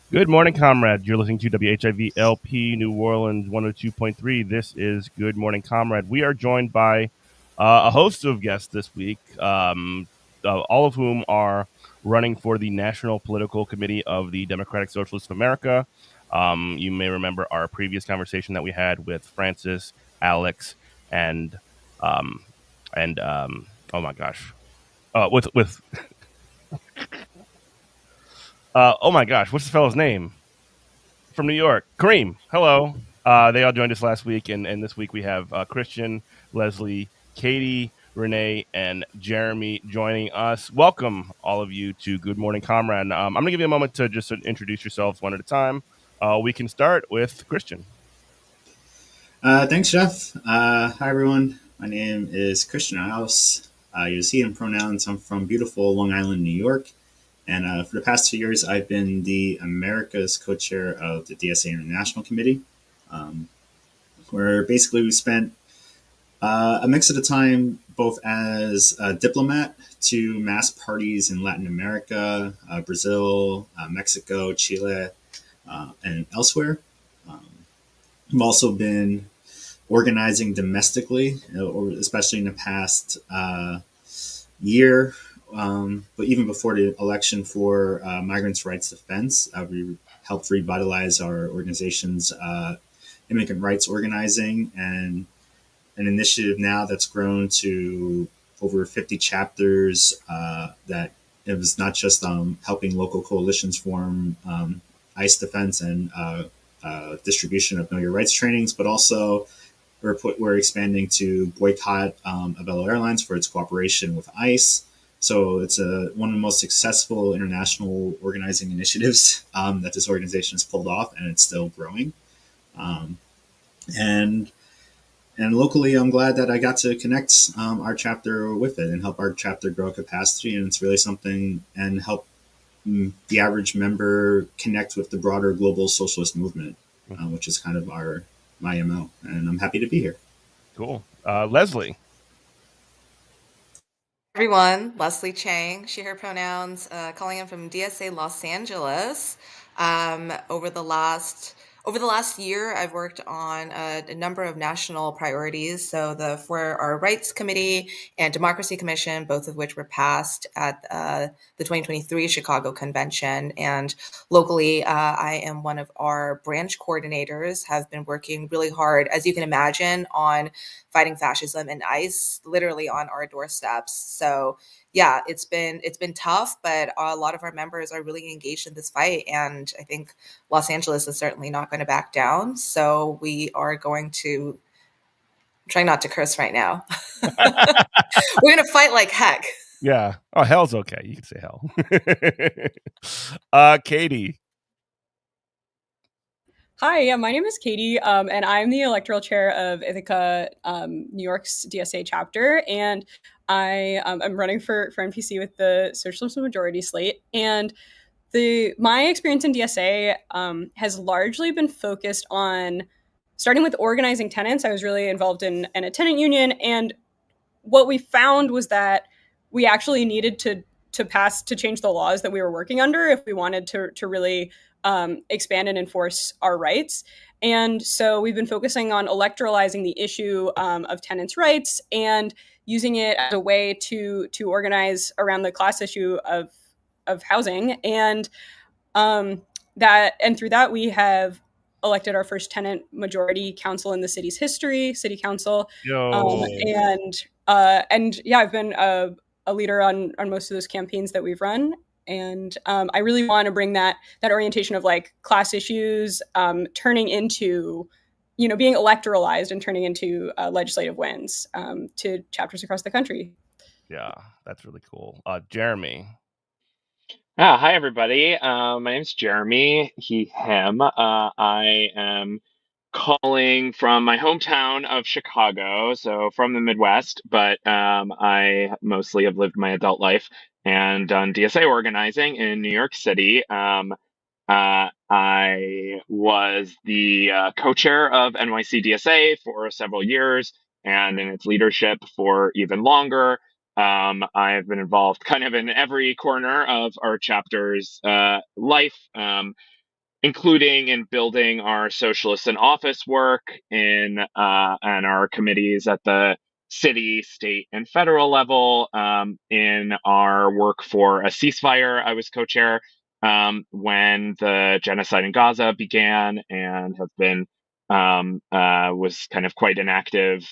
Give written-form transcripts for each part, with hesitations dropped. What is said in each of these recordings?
Good morning, comrade. You're listening to WHIV LP New Orleans 102.3. This is Good Morning, Comrade. We are joined by a host of guests this week, all of whom are running for the National Political Committee of the Democratic Socialists of America. You may remember our previous conversation that we had with Francis, Alex, and oh my gosh, with oh my gosh, what's the fellow's name? From New York, Kareem. Hello. They all joined us last week, and this week we have Christian, Leslie, Katie, Renee, and Jeremy joining us. Welcome, all of you, to Good Morning, Comrade. I'm going to give you a moment to just introduce yourselves one at a time. We can start with Christian. Thanks, Jeff. Hi, everyone. My name is Christian House. You see in pronouns. I'm from beautiful Long Island, New York. And for the past 2 years, I've been the America's co-chair of the DSA International Committee, where basically we spent a mix of the time both as a diplomat to mass parties in Latin America, Brazil, Mexico, Chile, and elsewhere. I've also been organizing domestically, especially in the past year. But even before the election for Migrants' Rights Defense, we helped revitalize our organization's immigrant rights organizing, and an initiative now that's grown to over 50 chapters that it was not just helping local coalitions form ICE defense and distribution of Know Your Rights trainings, but also we're expanding to boycott Avelo Airlines for its cooperation with ICE. So it's one of the most successful international organizing initiatives that this organization has pulled off, and it's still growing. And locally, I'm glad that I got to connect our chapter with it and help our chapter grow capacity. And it's really something, and help the average member connect with the broader global socialist movement, which is kind of my MO. And I'm happy to be here. Cool. Leslie. Everyone, Leslie Chang, she, her pronouns, calling in from DSA Los Angeles. Over the last year, I've worked on a number of national priorities. So for our Rights Committee and Democracy Commission, both of which were passed at the 2023 Chicago Convention. And locally, I am one of our branch coordinators, have been working really hard, as you can imagine, on fighting fascism and ICE, literally on our doorsteps. So yeah, it's been tough, but a lot of our members are really engaged in this fight. And I think Los Angeles is certainly not going to back down. So we are going to try not to curse right now. We're going to fight like heck. Yeah. Oh, hell's okay. You can say hell. Katie. Hi, yeah, my name is Katie, and I'm the electoral chair of Ithaca, New York's DSA chapter, and I'm running for NPC with the Socialist Majority slate. And my experience in DSA has largely been focused on starting with organizing tenants. I was really involved in a tenant union, and what we found was that we actually needed to change the laws that we were working under if we wanted to really expand and enforce our rights. And so we've been focusing on electoralizing the issue of tenants' rights and using it as a way to organize around the class issue of housing. And through that, we have elected our first tenant majority council in the city's history, city council. And yeah, I've been a leader on most of those campaigns that we've run. And I really want to bring that orientation of like class issues turning into being electoralized and turning into legislative wins to chapters across the country. Yeah, that's really cool. Jeremy. Hi, everybody. My name's Jeremy, he, him. I am calling from my hometown of Chicago, so from the Midwest, but I mostly have lived my adult life and done DSA organizing in New York City. I was the co-chair of NYC DSA for several years and in its leadership for even longer. I've been involved kind of in every corner of our chapter's life, including in building our socialist and office work and our committees at the city, state, and federal level. In our work for a ceasefire, I was co-chair when the genocide in Gaza began, and have been was kind of quite an active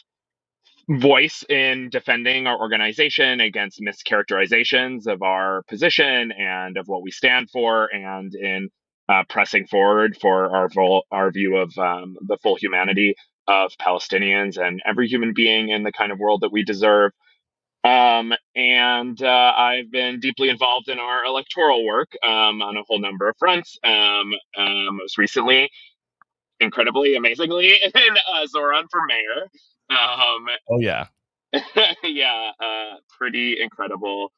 voice in defending our organization against mischaracterizations of our position and of what we stand for, and in pressing forward for our view of the full humanity of Palestinians and every human being in the kind of world that we deserve. And I've been deeply involved in our electoral work on a whole number of fronts. Most recently, incredibly, amazingly, in Zoran for mayor. Oh yeah. Yeah, pretty incredible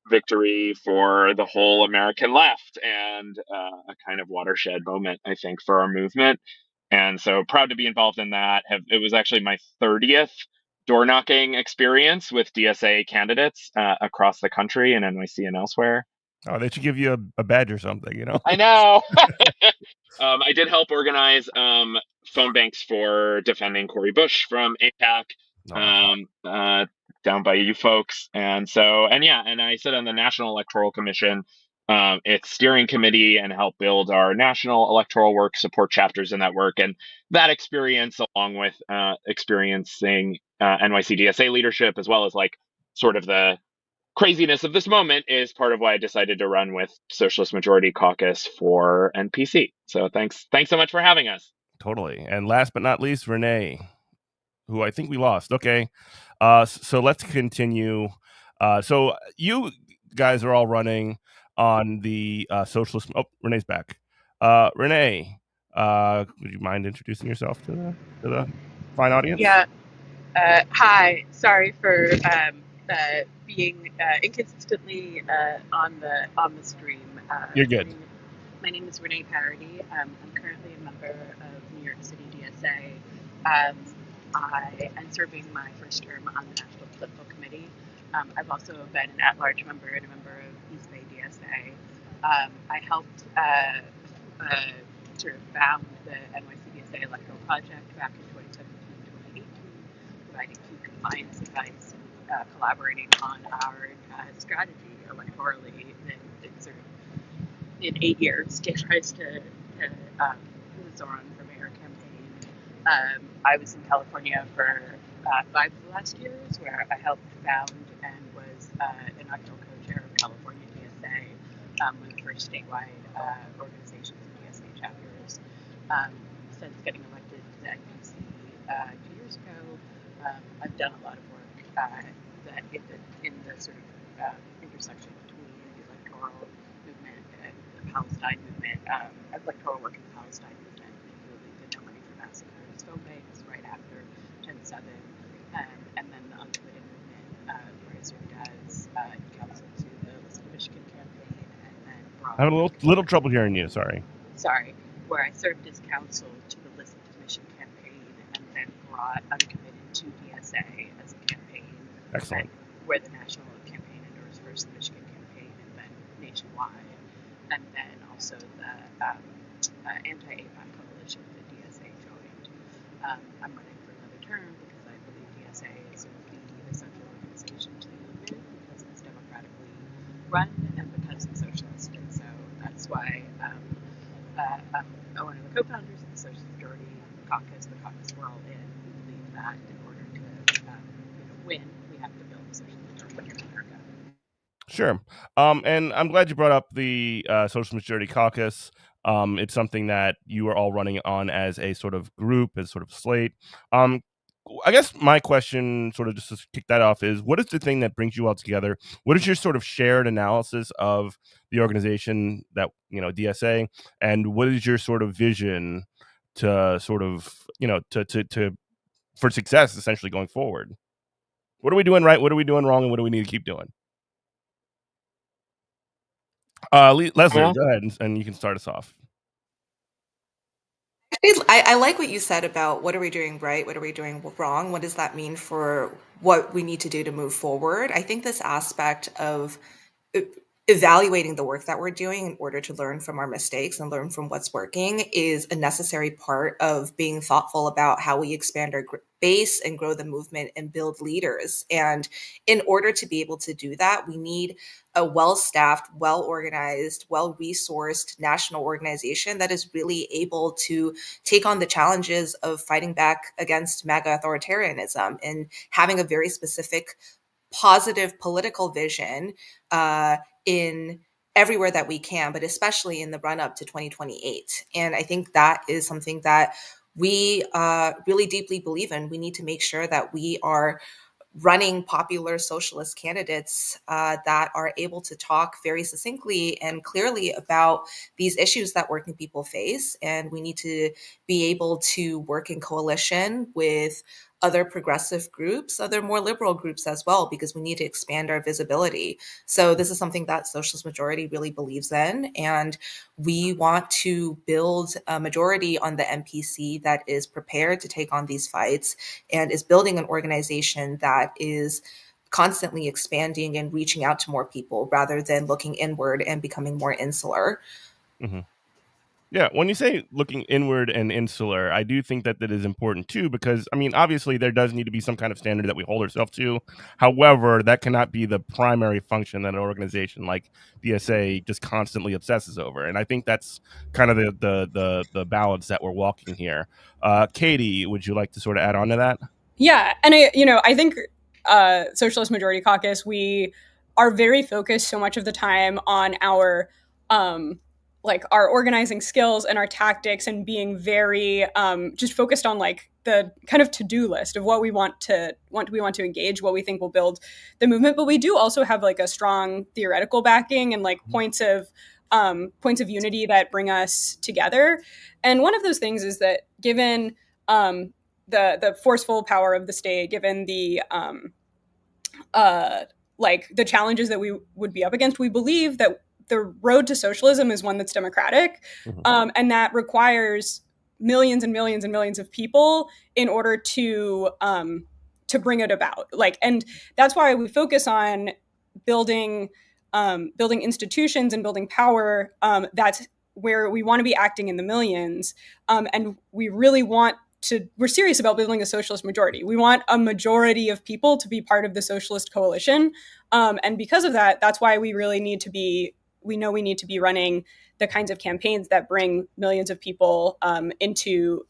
victory for the whole American left, and a kind of watershed moment, I think, for our movement. And so proud to be involved in that. It was actually my 30th door knocking experience with DSA candidates across the country in NYC and elsewhere. Oh, they should give you a badge or something, I know. I did help organize phone banks for defending Cori Bush from AIPAC. Down by you folks. And I sit on the National Electoral Commission, its steering committee, and help build our national electoral work, support chapters in that work. And that experience, along with experiencing NYC DSA leadership, as well as like sort of the craziness of this moment, is part of why I decided to run with Socialist Majority Caucus for NPC. So thanks so much for having us. Totally. And last but not least, Renee, who I think we lost. Okay. So let's continue. So you guys are all running on the socialist. Oh, Renee's back. Renee, would you mind introducing yourself to the fine audience? Yeah. Hi. Sorry for being inconsistently on the stream. You're good. My name is Renee Parody. I'm currently a member of New York City DSA. I am serving my first term on the National Political Committee. I've also been an at-large member and a member of East Bay DSA. I helped sort of found the NYC DSA Electoral Project back in 2017-2018, providing key compliance advice and collaborating on our strategy electorally in sort of in 8 years to tries to the Zoran for mayor campaign. I was in California for 5 of the last years, where I helped found and was inaugural co-chair of California DSA, one of the first statewide organizations and DSA chapters. Since getting elected to the NPC 2 years ago, I've done a lot of work that in the sort of intersection between the electoral movement and the Palestine movement, electoral work in the Palestine movement, particularly the No Money for Massacres phone banks right after 10/7, and then the Uncommitted movement, where I served as counsel to the Listen to Michigan campaign, and then brought... I have a little trouble hearing you, sorry. Where I served as counsel to the Listen to Michigan campaign, and then brought Uncommitted to DSA as a campaign. Excellent. Where the national campaign endorsed first the Michigan campaign and then nationwide, and then also the anti-APAC coalition that DSA joined. I'm running for another term because I believe DSA is sort of the essential organization to the movement, because it's democratically run and because it's socialist. And so that's why I'm one of the co-founders of the Socialist Majority Caucus. The caucus we're all in. We believe that in order to win, we have to build a socialist majority in America. Sure. And I'm glad you brought up the Social Majority Caucus. It's something that you are all running on as a sort of group, as sort of slate. Um, I guess my question, sort of just to kick that off, is what is the thing that brings you all together? What is your sort of shared analysis of the organization that, DSA, and what is your sort of vision to sort of, to for success essentially going forward? What are we doing right? What are we doing wrong? And what do we need to keep doing? Leslie, Well, go ahead and you can start us off. I like what you said about what are we doing right, what are we doing wrong, what does that mean for what we need to do to move forward. I think this aspect of e- evaluating the work that we're doing in order to learn from our mistakes and learn from what's working is a necessary part of being thoughtful about how we expand our base and grow the movement and build leaders. And in order to be able to do that, we need a well staffed, well organized, well resourced national organization that is really able to take on the challenges of fighting back against MAGA authoritarianism and having a very specific positive political vision in everywhere that we can, but especially in the run up to 2028. And I think that is something that we really deeply believe in. We need to make sure that we are running popular socialist candidates that are able to talk very succinctly and clearly about these issues that working people face. And we need to be able to work in coalition with other progressive groups, other more liberal groups as well, because we need to expand our visibility. So this is something that Socialist Majority really believes in. And we want to build a majority on the MPC that is prepared to take on these fights and is building an organization that is constantly expanding and reaching out to more people rather than looking inward and becoming more insular. Mhm. Yeah, when you say looking inward and insular, I do think that that is important too, because I mean, obviously, there does need to be some kind of standard that we hold ourselves to. However, that cannot be the primary function that an organization like DSA just constantly obsesses over. And I think that's kind of the balance that we're walking here. Katie, would you like to sort of add on to that? Yeah, and I think Socialist Majority Caucus, we are very focused so much of the time on our um, like our organizing skills and our tactics, and being very just focused on like the kind of to-do list of what we want to engage, what we think will build the movement. But we do also have like a strong theoretical backing and like points of unity that bring us together. And one of those things is that given the forceful power of the state, given the like the challenges that we would be up against, we believe that the road to socialism is one that's democratic, Mhm. and that requires millions and millions and millions of people in order to bring it about. Like, and that's why we focus on building building institutions and building power. That's where we want to be acting in the millions, and we really want we're serious about building a socialist majority. We want a majority of people to be part of the socialist coalition. And because of that, that's why we really need to be, we know we need to be running the kinds of campaigns that bring millions of people into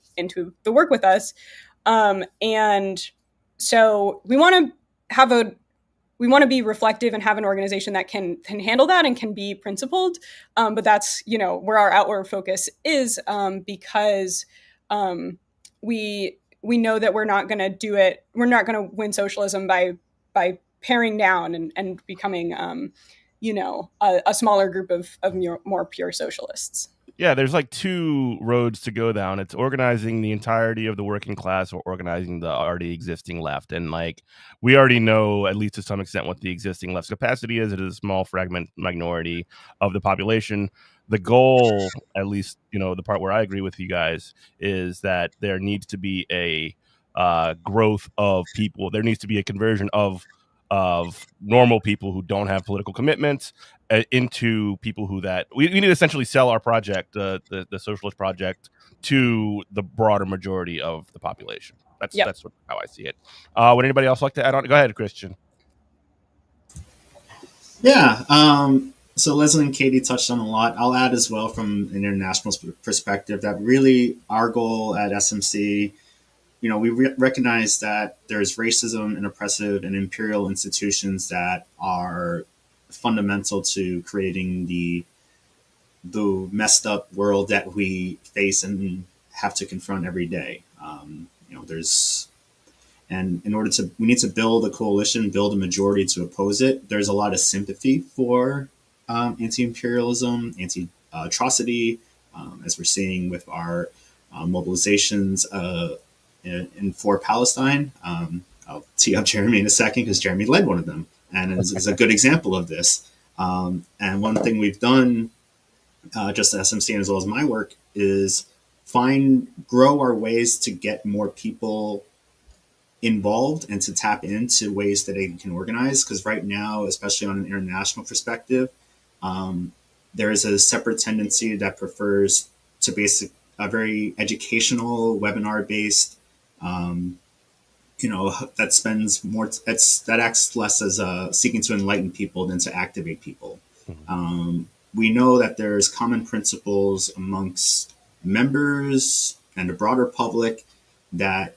the work with us. And so we want to be reflective and have an organization that can handle that and can be principled. But that's, where our outward focus is, because we know that we're not going to do it. We're not going to win socialism by paring down and becoming, a smaller group of more pure socialists. Yeah, there's like two roads to go down. It's organizing the entirety of the working class or organizing the already existing left. And like we already know, at least to some extent, what the existing left's capacity is. It is a small fragment minority of the population. The goal, at least, the part where I agree with you guys, is that there needs to be a growth of people. There needs to be a conversion of normal people who don't have political commitments into people who that we need to essentially sell our project, the socialist project, to the broader majority of the population. Yep. That's how I see it. Would anybody else like to add on? Go ahead, Christian. Yeah. So Leslie and Katie touched on a lot. I'll add as well from an international perspective that really our goal at SMC, we recognize that there's racism and oppressive and imperial institutions that are fundamental to creating the the messed up world that we face and have to confront every day. There's and in order to we need to build a coalition, build a majority to oppose it. There's a lot of sympathy for anti-imperialism, anti-atrocity, as we're seeing with our mobilizations for Palestine. I'll tee up Jeremy in a second because Jeremy led one of them and is a good example of this. And one thing we've done, just at SMC as well as my work, is grow our ways to get more people involved and to tap into ways that they can organize. Because right now, especially on an international perspective, there is a separate tendency that prefers to a very educational, webinar based, that spends more. That acts less as seeking to enlighten people than to activate people. We know that there's common principles amongst members and the broader public that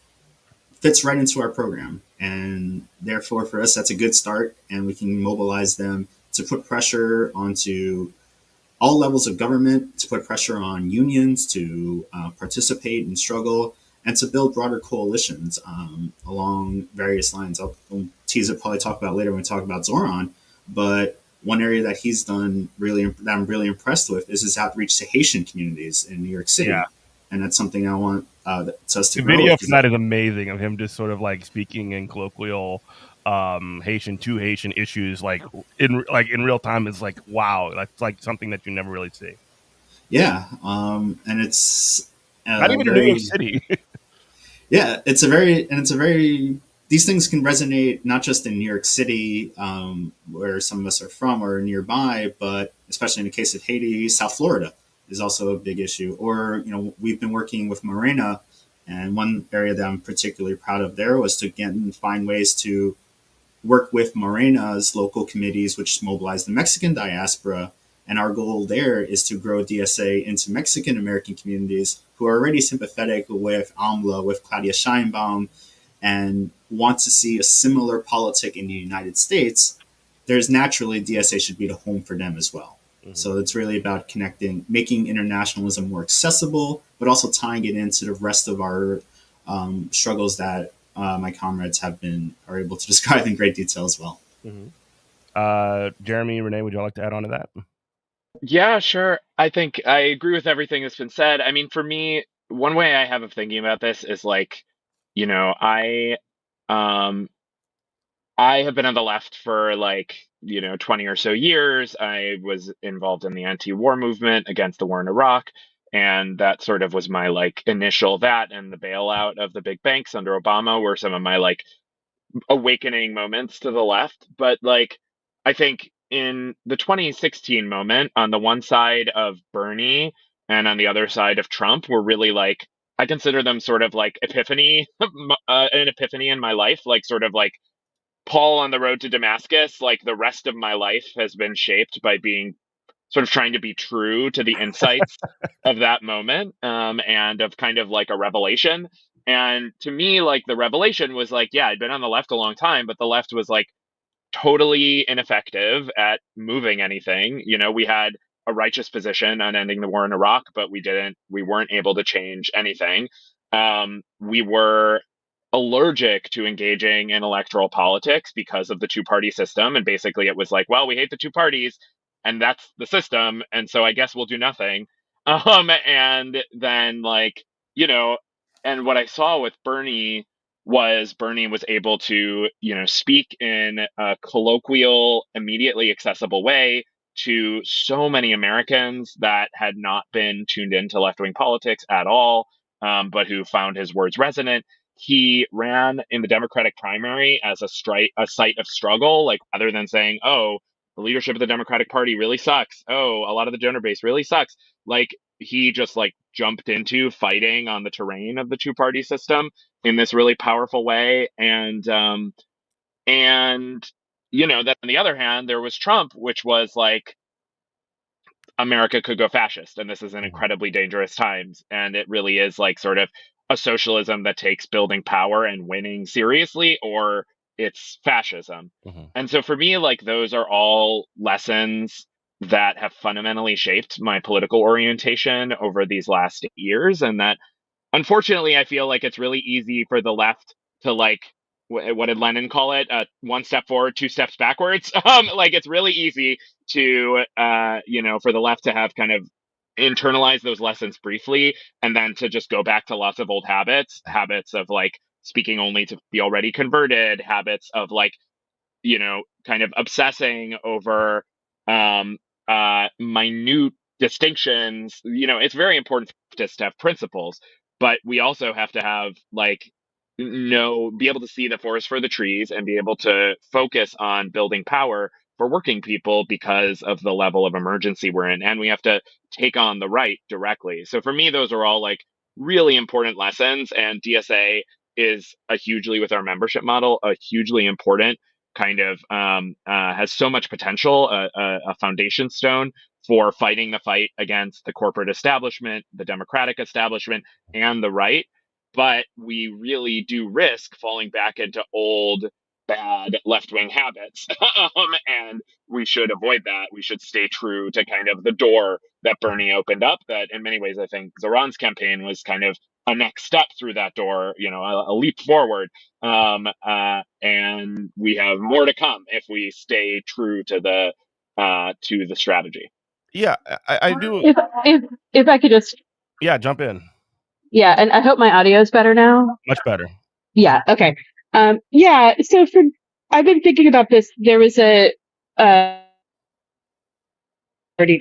fits right into our program. And therefore, for us, that's a good start. And we can mobilize them to put pressure onto all levels of government, to put pressure on unions to participate and struggle, and to build broader coalitions along various lines. I'll tease it, probably talk about later when we talk about Zoran. But one area that he's done that I'm really impressed with is his outreach to Haitian communities in New York City. Yeah. And that's something I want us to the grow. video from that is amazing, of him just sort of like speaking in colloquial Haitian to Haitian issues, like in real time. Is like, wow, that's like something that you never really see. Yeah, and it's not even in New York City. Yeah, it's a very these things can resonate not just in New York City, where some of us are from or nearby, but especially in the case of Haiti, South Florida is also a big issue. Or, we've been working with Morena, and one area that I'm particularly proud of there was to again find ways to work with Morena's local committees, which mobilize the Mexican diaspora. And our goal there is to grow DSA into Mexican American communities who are already sympathetic with AMLA, with Claudia Sheinbaum, and want to see a similar politic in the United States. There's naturally DSA should be the home for them as well. Mm-hmm. So it's really about connecting, making internationalism more accessible, but also tying it into the rest of our struggles that my comrades are able to describe in great detail as well. Mm-hmm. Jeremy, Renee, would you like to add on to that? Yeah, sure. I think I agree with everything that's been said. I mean, for me, one way I have of thinking about this is like, I have been on the left for 20 or so years. I was involved in the anti-war movement against the war in Iraq. And that sort of was my initial, that and the bailout of the big banks under Obama were some of my awakening moments to the left. But I think in the 2016 moment, on the one side of Bernie and on the other side of Trump, were really I consider them sort of epiphany, an epiphany in my life, sort of Paul on the road to Damascus. The rest of my life has been shaped by being sort of trying to be true to the insights of that moment, and of kind of a revelation. And to me, the revelation was yeah, I'd been on the left a long time, but the left was totally ineffective at moving anything. We had a righteous position on ending the war in Iraq, but we weren't able to change anything. We were allergic to engaging in electoral politics because of the two-party system. And basically it was well, we hate the two parties and that's the system. And so I guess we'll do nothing. And then and what I saw with Bernie was able to, speak in a colloquial, immediately accessible way to so many Americans that had not been tuned into left-wing politics at all, but who found his words resonant. He ran in the Democratic primary as a site of struggle, other than saying, oh, the leadership of the Democratic Party really sucks. Oh, a lot of the donor base really sucks. He just jumped into fighting on the terrain of the two-party system in this really powerful way. And then on the other hand, there was Trump, which was America could go fascist, and this is an incredibly dangerous times. And it really is sort of a socialism that takes building power and winning seriously, or it's fascism. And so for me, those are all lessons that have fundamentally shaped my political orientation over these last years, and that unfortunately I feel like it's really easy for the left to like what did Lenin call it? One step forward, two steps backwards. Like it's really easy to for the left to have kind of internalize those lessons briefly and then to just go back to lots of old habits of like speaking only to the already converted, habits of like kind of obsessing over minute distinctions. It's very important to have principles, but we also have to have like be able to see the forest for the trees and be able to focus on building power for working people because of the level of emergency we're in, and we have to take on the right directly. So for me, those are all like really important lessons, and DSA is a hugely, with our membership model, a hugely important kind of has so much potential, a foundation stone for fighting the fight against the corporate establishment, the democratic establishment, and the right. But we really do risk falling back into old, bad left wing habits. And we should avoid that. We should stay true to kind of the door that Bernie opened up, that in many ways I think Zoran's campaign was kind of a next step through that door, a leap forward. And we have more to come if we stay true to the strategy. Yeah, I do. If I could just, Yeah, jump in. yeah, and I hope my audio is better now. Much better. Yeah. Okay. Yeah. So I've been thinking about this. There was already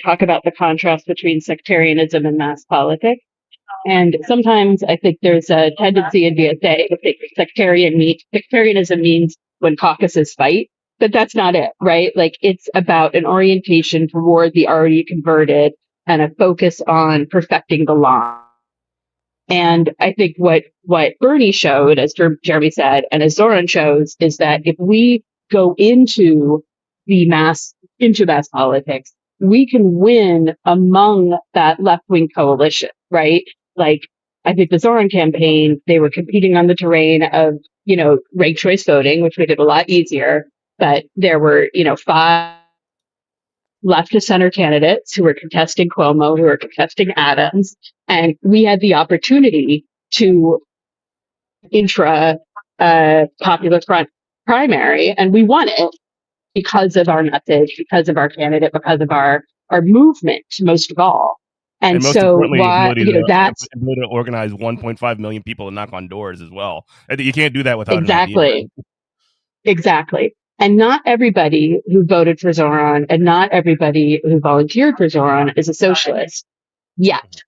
talk about the contrast between sectarianism and mass politics. And sometimes I think there's a tendency in DSA to think sectarianism means when caucuses fight, but that's not it, right? Like it's about an orientation toward the already converted and a focus on perfecting the line. And I think what Bernie showed, as Jeremy said, and as Zoran shows, is that if we go into mass politics, we can win among that left-wing coalition, right? Like, I think the Zoran campaign, they were competing on the terrain of, ranked choice voting, which made it a lot easier. But there were, 5 left to center candidates who were contesting Cuomo, who were contesting Adams. And we had the opportunity to popular front primary, and we won it because of our message, because of our candidate, because of our movement, most of all. And most so importantly, ability to organize 1.5 million people and knock on doors as well. You can't do that without Exactly. And not everybody who voted for Zoran and not everybody who volunteered for Zoran is a socialist yet.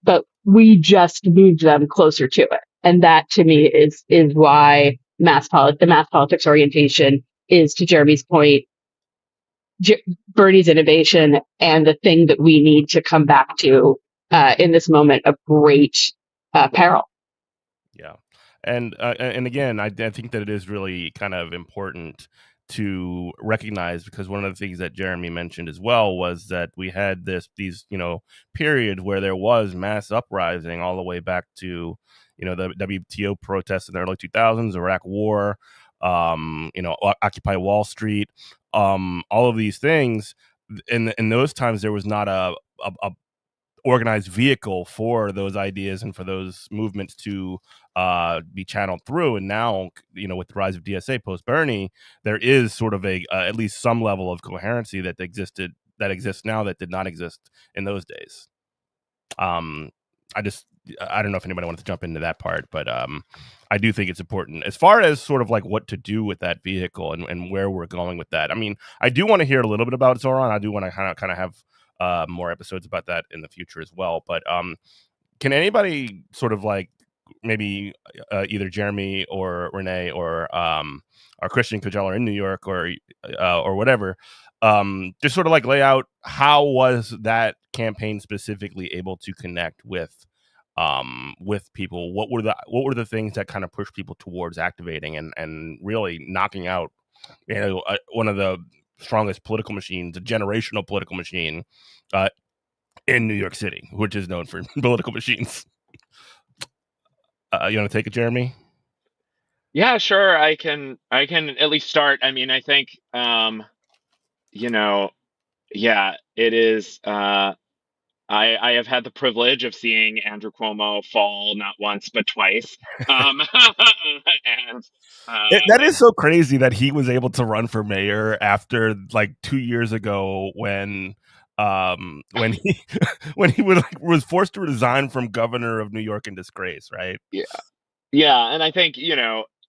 But we just moved them closer to it. And that to me is why the mass politics orientation is, to Jeremy's point, Bernie's innovation and the thing that we need to come back to in this moment of great peril. Yeah. And again, I think that it is really kind of important to recognize, because one of the things that Jeremy mentioned as well was that we had these period where there was mass uprising all the way back to the WTO protests in the early 2000s, Iraq War, Occupy Wall Street, all of these things. In those times, there was not a organized vehicle for those ideas and for those movements to be channeled through. And now, with the rise of DSA post Bernie, there is sort of at least some level of coherency that exists now that did not exist in those days. I don't know if anybody wants to jump into that part, but I do think it's important as far as sort of like what to do with that vehicle and where we're going with that. I mean, I do want to hear a little bit about Zoran. I do want to kind of have more episodes about that in the future as well. But can anybody sort of like maybe either Jeremy or Renee or Christian, because y'all are in New York or whatever, just sort of like lay out how was that campaign specifically able to connect with people? What were the things that kind of pushed people towards activating and really knocking out one of the strongest political machines, a generational political machine in New York City, which is known for political machines. You want to take it, Jeremy? Yeah, sure. I can at least start. I mean, I think Yeah, it is. I have had the privilege of seeing Andrew Cuomo fall not once but twice. And That is so crazy that he was able to run for mayor after like 2 years ago when he when he was forced to resign from governor of New York in disgrace, right? yeah, yeah, and I think,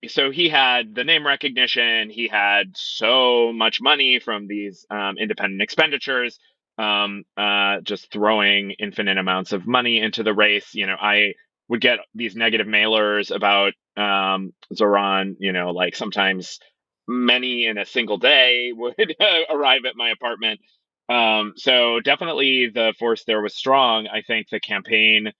so he had the name recognition, he had so much money from these independent expenditures, just throwing infinite amounts of money into the race. I would get these negative mailers about Zoran, like sometimes many in a single day would arrive at my apartment. So definitely the force there was strong. I think the campaign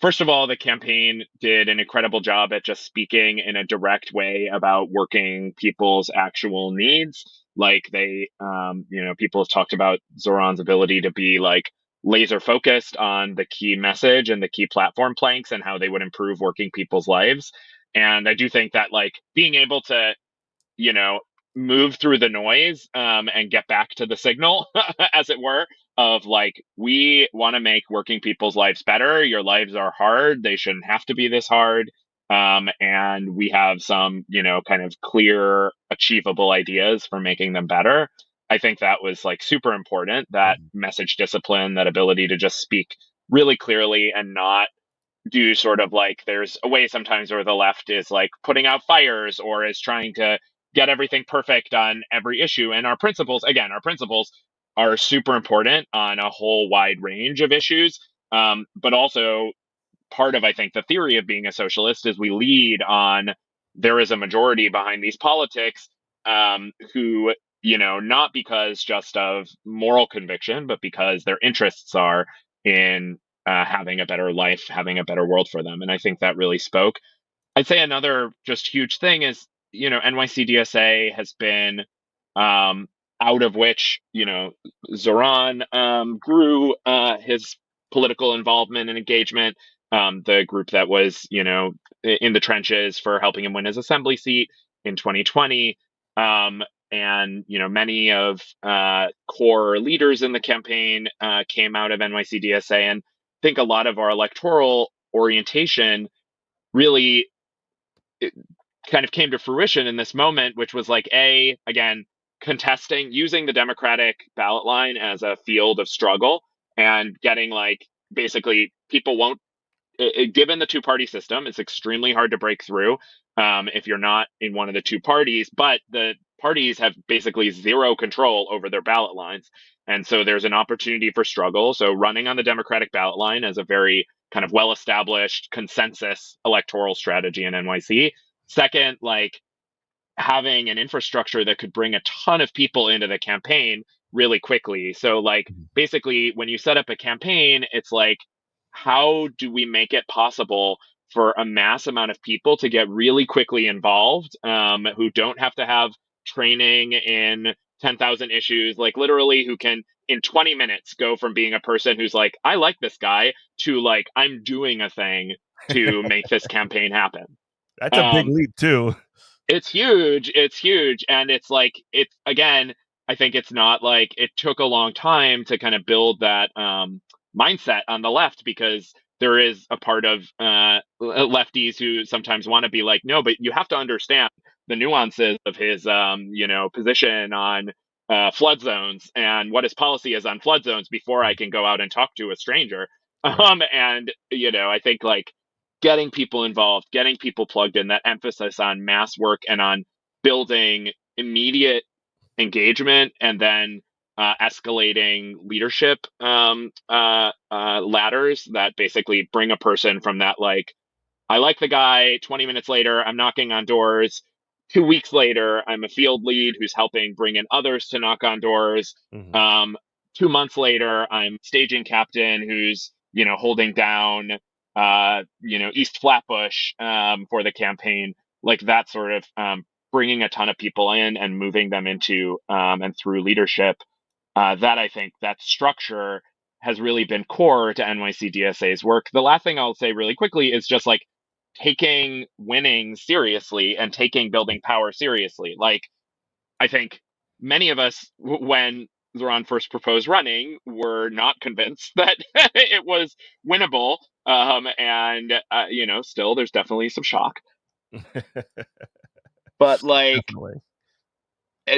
First of all, the campaign did an incredible job at just speaking in a direct way about working people's actual needs. Like people have talked about Zoran's ability to be like laser focused on the key message and the key platform planks and how they would improve working people's lives. And I do think that like being able to you know, move through the noise and get back to the signal, as it were, of like, we want to make working people's lives better. Your lives are hard. They shouldn't have to be this hard. And we have some, kind of clear, achievable ideas for making them better. I think that was like super important, that message discipline, that ability to just speak really clearly and not do sort of like there's a way sometimes where the left is like putting out fires or is trying to get everything perfect on every issue. And our principles are super important on a whole wide range of issues. But also part of, I think, the theory of being a socialist is we lead on there is a majority behind these politics who, not because just of moral conviction, but because their interests are in having a better life, having a better world for them. And I think that really spoke. I'd say another just huge thing is, NYCDSA has been um, out of which, Zoran grew his political involvement and engagement. The group that was, in the trenches for helping him win his assembly seat in 2020. And, many of core leaders in the campaign came out of NYCDSA. And I think a lot of our electoral orientation really it kind of came to fruition in this moment, which was like, again, using the Democratic ballot line as a field of struggle and getting like basically people won't given the two-party system, it's extremely hard to break through if you're not in one of the two parties. But the parties have basically zero control over their ballot lines, and so there's an opportunity for struggle. So running on the Democratic ballot line as a very kind of well-established consensus electoral strategy in NYC. Second, like having an infrastructure that could bring a ton of people into the campaign really quickly. So, like, basically, when you set up a campaign, it's like, how do we make it possible for a mass amount of people to get really quickly involved who don't have to have training in 10,000 issues, like, literally, who can in 20 minutes go from being a person who's like, I like this guy to like, I'm doing a thing to make this campaign happen. That's a big leap too. It's huge. It's huge. And it's like, it's again, I think it's not like it took a long time to kind of build that mindset on the left because there is a part of lefties who sometimes want to be like, no, but you have to understand the nuances of his, position on flood zones and what his policy is on flood zones before I can go out and talk to a stranger. And, I think like getting people involved, getting people plugged in, that emphasis on mass work and on building immediate engagement and then escalating leadership ladders that basically bring a person from that, like, I like the guy, 20 minutes later, I'm knocking on doors. 2 weeks later, I'm a field lead who's helping bring in others to knock on doors. Mhm. 2 months later, I'm staging captain who's, holding down, East Flatbush for the campaign. Like that sort of bringing a ton of people in and moving them into and through leadership. That I think that structure has really been core to NYCDSA's work. The last thing I'll say really quickly is just like taking winning seriously and taking building power seriously. Like, I think many of us, when were on first proposed running were not convinced that it was winnable. And still there's definitely some shock. But like, Definitely.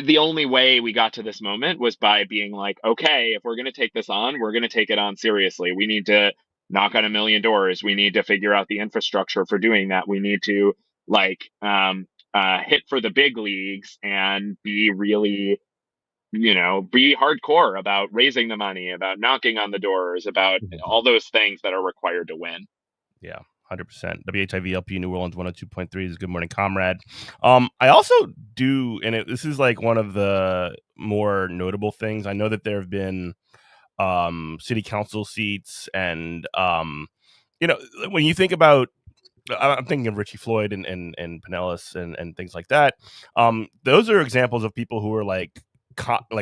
the only way we got to this moment was by being like, okay, if we're going to take this on, we're going to take it on seriously. We need to knock on a million doors. We need to figure out the infrastructure for doing that. We need to hit for the big leagues and be really, be hardcore about raising the money, about knocking on the doors, about all those things that are required to win. Yeah, 100%. WHIVLP New Orleans 102.3 is Good Morning Comrade. I also do, and this is like one of the more notable things. I know that there have been city council seats, and when you think about, I'm thinking of Richie Floyd and Pinellas and things like that. Those are examples of people who are like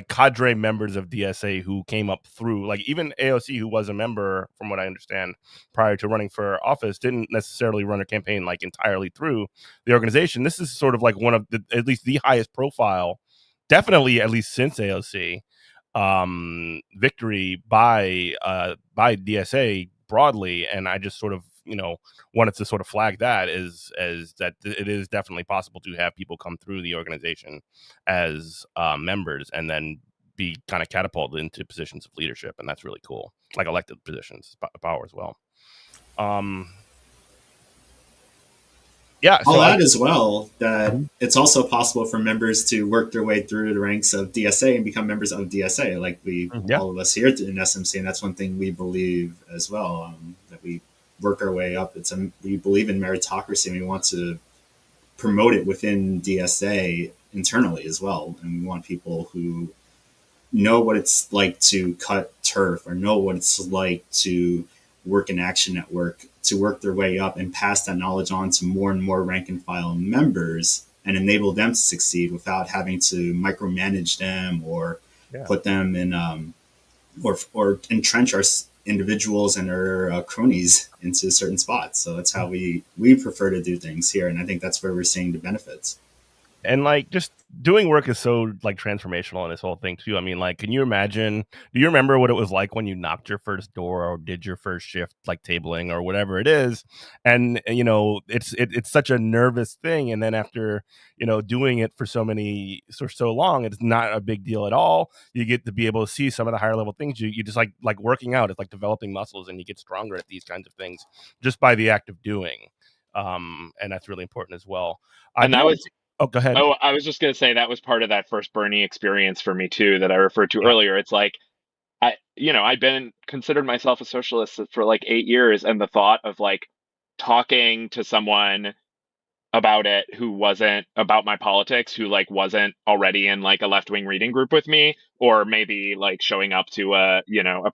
cadre members of DSA who came up through, like, even AOC, who was a member, from what I understand, prior to running for office, didn't necessarily run a campaign like entirely through the organization. This is sort of like one of the, at least the highest profile, definitely at least since AOC, victory by DSA broadly. And I just sort of, wanted to sort of flag that as that it is definitely possible to have people come through the organization as members and then be kind of catapulted into positions of leadership, and that's really cool, like elected positions of power as well. I'll add as well that it's also possible for members to work their way through the ranks of DSA and become members of DSA, like all of us here in SMC, and that's one thing we believe as well, that we work our way up. We believe in meritocracy, and we want to promote it within DSA internally as well, and we want people who know what it's like to cut turf or know what it's like to work in Action Network, to work their way up and pass that knowledge on to more and more rank and file members and enable them to succeed without having to micromanage them or put them in or entrench our individuals and our cronies into certain spots. So that's how we prefer to do things here, and I think that's where we're seeing the benefits. And like, just doing work is so like transformational in this whole thing too. I mean, like, can you imagine, do you remember what it was like when you knocked your first door or did your first shift, like tabling or whatever it is? And it's such a nervous thing. And then after, doing it for so long, it's not a big deal at all. You get to be able to see some of the higher level things. You just like working out. It's like developing muscles, and you get stronger at these kinds of things just by the act of doing. And that's really important as well. And that was, oh, go ahead. Oh, I was just going to say that was part of that first Bernie experience for me too, that I referred to earlier. It's like, I'd been considered myself a socialist for like 8 years, and the thought of like talking to someone about it who wasn't about my politics, who like wasn't already in like a left-wing reading group with me, or maybe like showing up to a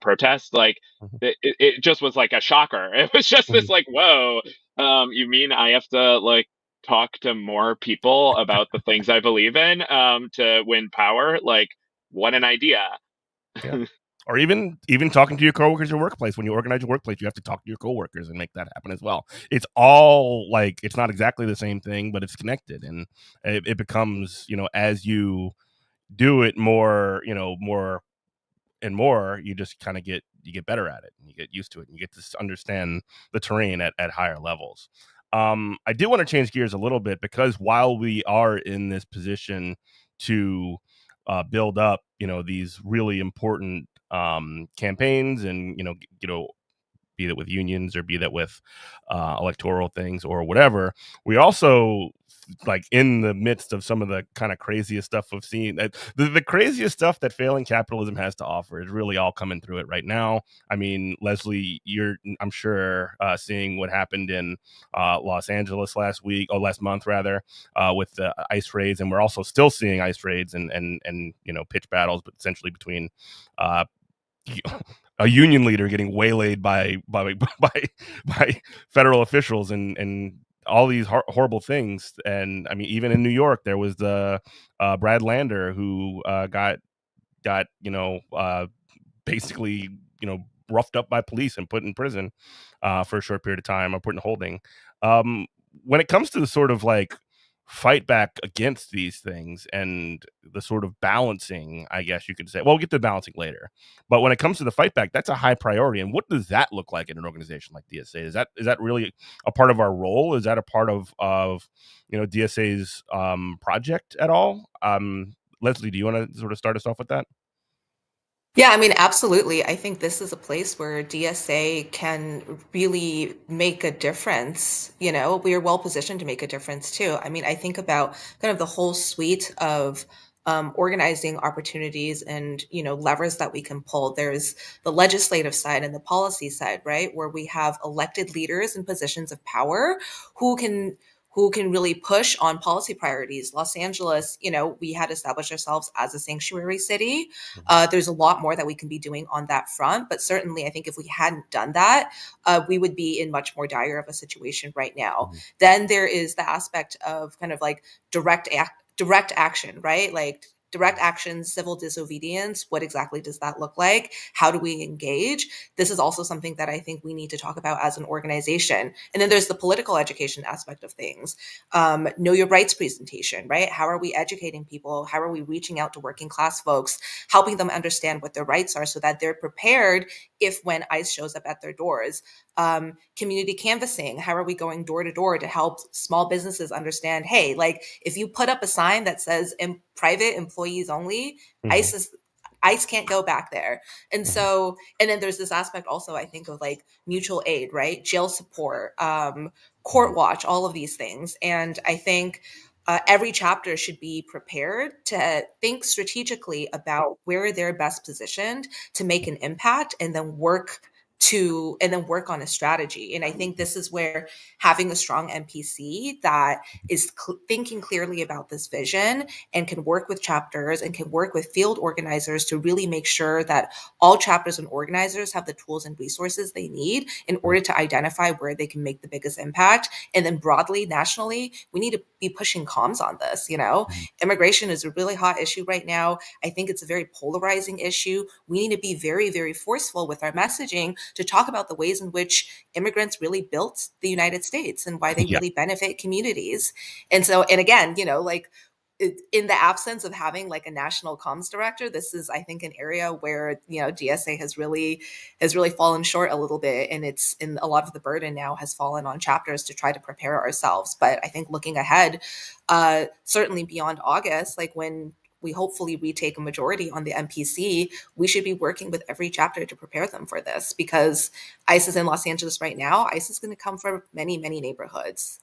protest, like it just was like a shocker. It was just this like, whoa, you mean I have to like talk to more people about the things I believe in to win power? Like, what an idea. Yeah. Or even talking to your coworkers at your workplace. When you organize your workplace, you have to talk to your coworkers and make that happen as well. It's all like, it's not exactly the same thing, but it's connected, and it becomes, as you do it more, more and more, you just kind of get better at it, and you get used to it, and you get to understand the terrain at higher levels. I do want to change gears a little bit, because while we are in this position to build up, these really important campaigns, and be that with unions or be that with electoral things or whatever, we also, like, in the midst of some of the kind of craziest stuff we've seen, the craziest stuff that failing capitalism has to offer is really all coming through it right now. I mean, Leslie, I'm sure seeing what happened in Los Angeles last month rather, with the ICE raids, and we're also still seeing ICE raids and pitch battles, but essentially between a union leader getting waylaid by federal officials, and all these horrible things. And I mean, even in New York, there was the Brad Lander who got basically roughed up by police and put in prison for a short period of time, or put in holding. When it comes to the sort of like fight back against these things and the sort of balancing, I guess you could say. Well, we'll get to balancing later. But when it comes to the fight back, that's a high priority. And what does that look like in an organization like DSA? Is that really a part of our role? Is that a part of DSA's project at all? Leslie, do you want to sort of start us off with that? Yeah, I mean, absolutely. I think this is a place where DSA can really make a difference. You know, we are well positioned to make a difference too. I mean, I think about kind of the whole suite of organizing opportunities and, levers that we can pull. There's the legislative side and the policy side, right? Where we have elected leaders in positions of power who can really push on policy priorities. Los Angeles, we had established ourselves as a sanctuary city. There's a lot more that we can be doing on that front, but certainly I think if we hadn't done that, we would be in much more dire of a situation right now. Then there is the aspect of kind of like direct action, right? Like direct action, civil disobedience. What exactly does that look like? How do we engage? This is also something that I think we need to talk about as an organization. And then there's the political education aspect of things. Know your rights presentation, right? How are we educating people? How are we reaching out to working class folks, helping them understand what their rights are so that they're prepared if when ICE shows up at their doors? Community canvassing. How are we going door to door to help small businesses understand, hey, like if you put up a sign that says private employees only, ICE can't go back there. And so, and then there's this aspect also, I think, of like mutual aid, right? Jail support, court watch, all of these things. And I think every chapter should be prepared to think strategically about where they're best positioned to make an impact and then work on a strategy. And I think this is where having a strong NPC that is thinking clearly about this vision and can work with chapters and can work with field organizers to really make sure that all chapters and organizers have the tools and resources they need in order to identify where they can make the biggest impact. And then broadly, nationally, we need to be pushing comms on this. Immigration is a really hot issue right now. I think it's a very polarizing issue. We need to be very, very forceful with our messaging to talk about the ways in which immigrants really built the United States and why they really benefit communities. And so, and again, like in the absence of having like a national comms director, this is, I think, an area where, DSA has really fallen short a little bit. And it's in a lot of the burden now has fallen on chapters to try to prepare ourselves. But I think looking ahead, certainly beyond August, like when we hopefully retake a majority on the MPC, we should be working with every chapter to prepare them for this, because ICE is in Los Angeles right now. ICE is going to come from many, many neighborhoods.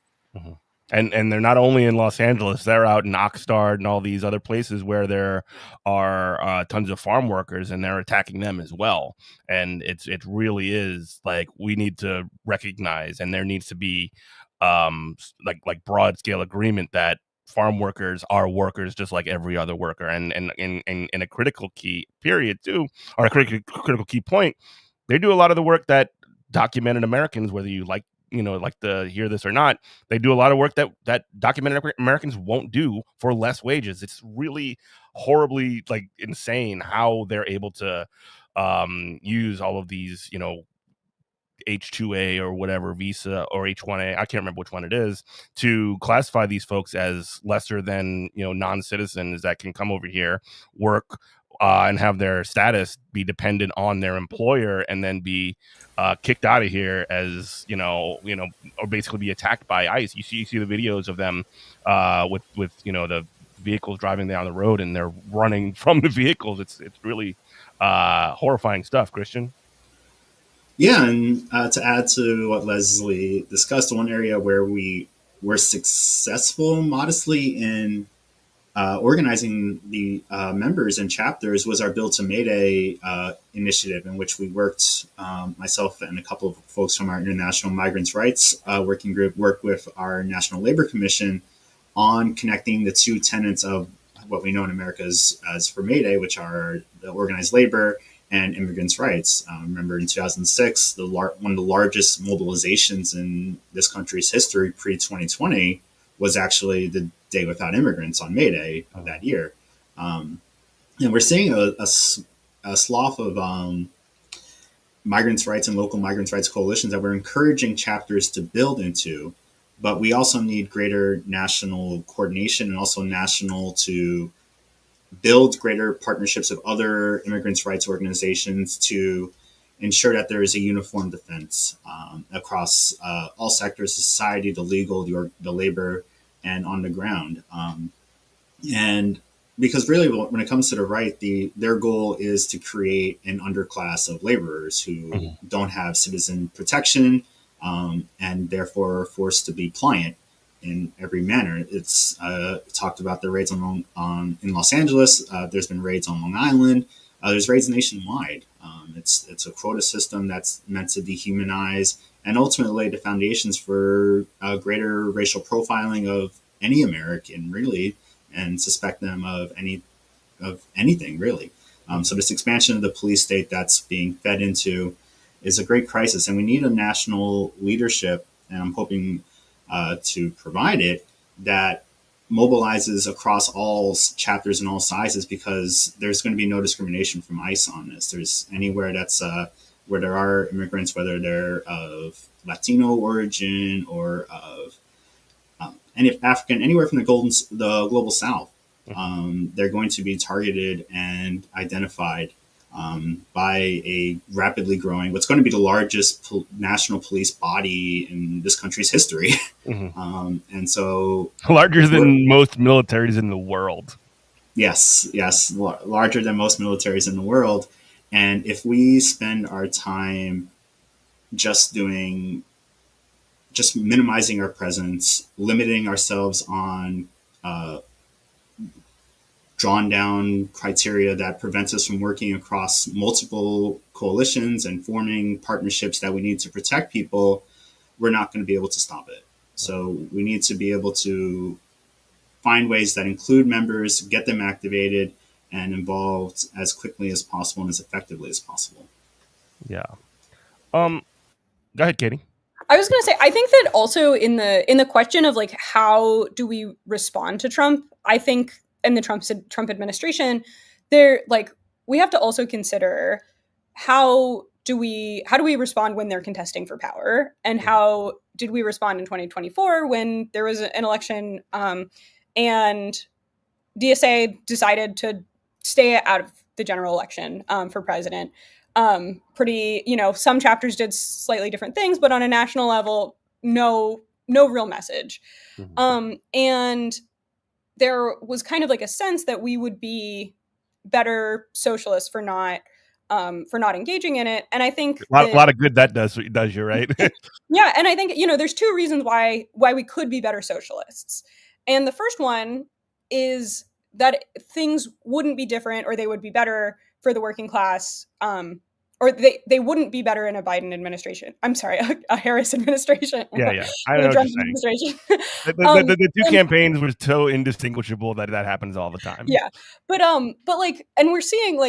And they're not only in Los Angeles, they're out in Oxnard and all these other places where there are tons of farm workers, and they're attacking them as well. And it really is like we need to recognize, and there needs to be like broad scale agreement that farm workers are workers just like every other worker. And in a critical key period too, or a critical key point, they do a lot of the work that documented Americans, whether you like to hear this or not, they do a lot of work that documented Americans won't do for less wages. It's really horribly like insane how they're able to use all of these, H-2A or whatever visa, or H-1A, I can't remember which one it is, to classify these folks as lesser than, non-citizens that can come over here, work, and have their status be dependent on their employer, and then be kicked out of here as, or basically be attacked by ICE. You see the videos of them with the vehicles driving down the road, and they're running from the vehicles. It's really horrifying stuff, Christian. Yeah, and to add to what Leslie discussed, one area where we were successful modestly in organizing the members and chapters was our Build to Mayday initiative, in which we worked, myself and a couple of folks from our International Migrants' Rights Working Group worked with our National Labor Commission on connecting the two tenets of what we know in America as for Mayday, which are the organized labor and immigrants' rights. Remember, in 2006, one of the largest mobilizations in this country's history pre-2020 was actually the Day Without Immigrants on May Day of that year. And we're seeing a swath of migrants' rights and local migrants' rights coalitions that we're encouraging chapters to build into, but we also need greater national coordination and also national to build greater partnerships with other immigrants' rights organizations to ensure that there is a uniform defense across all sectors of society, the legal, the labor, and on the ground. And because really, when it comes to the right, their goal is to create an underclass of laborers who don't have citizen protection and therefore are forced to be pliant in every manner. It's talked about the raids in Los Angeles. There's been raids on Long Island. There's raids nationwide. It's a quota system that's meant to dehumanize and ultimately lay the foundations for greater racial profiling of any American, really, and suspect them of anything really. So this expansion of the police state that's being fed into is a great crisis, and we need a national leadership. And I'm hoping to provide it that mobilizes across all chapters and all sizes, because there's going to be no discrimination from ICE on this. There's anywhere that's where there are immigrants, whether they're of Latino origin or of any African, anywhere from the global South, they're going to be targeted and identified by a rapidly growing, what's going to be the largest national police body in this country's history. And so larger than most militaries in the world. Yes, larger than most militaries in the world. And if we spend our time just minimizing our presence, limiting ourselves on drawn down criteria that prevents us from working across multiple coalitions and forming partnerships that we need to protect people, we're not going to be able to stop it. So we need to be able to find ways that include members, get them activated and involved as quickly as possible and as effectively as possible. Yeah. Go ahead, Katie. I was going to say, I think that also in the question of like, how do we respond to Trump? I think in the Trump administration, we have to also consider how do we respond when they're contesting for power, and how did we respond in 2024 when there was an election and DSA decided to stay out of the general election for president. Some chapters did slightly different things, but on a national level, no real message. And there was kind of like a sense that we would be better socialists for not engaging in it. And I think a lot of good that does you, right? Yeah, and I think there's two reasons why we could be better socialists. And the first one is that things wouldn't be different, or they would be better for the working class, or they wouldn't be better in a Biden administration. I'm sorry, a Harris administration. Yeah. I know what you're saying. The two campaigns were so indistinguishable that happens all the time. Yeah, but and we're seeing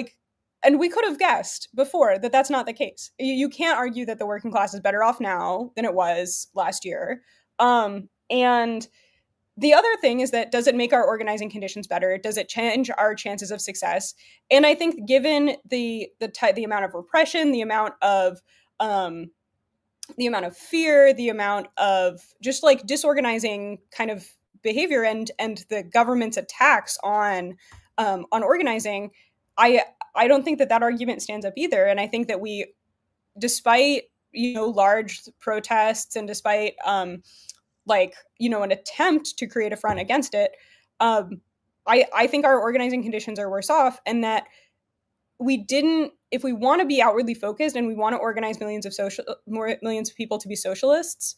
and we could have guessed before that that's not the case. You can't argue that the working class is better off now than it was last year. And the other thing is that, does it make our organizing conditions better? Does it change our chances of success? And I think given the amount of repression, the amount of fear, the amount of just like disorganizing kind of behavior and the government's attacks on organizing, I don't think that argument stands up either. And I think that we, despite large protests and despite an attempt to create a front against it, I think our organizing conditions are worse off, and that if we want to be outwardly focused and we want to organize millions of people to be socialists,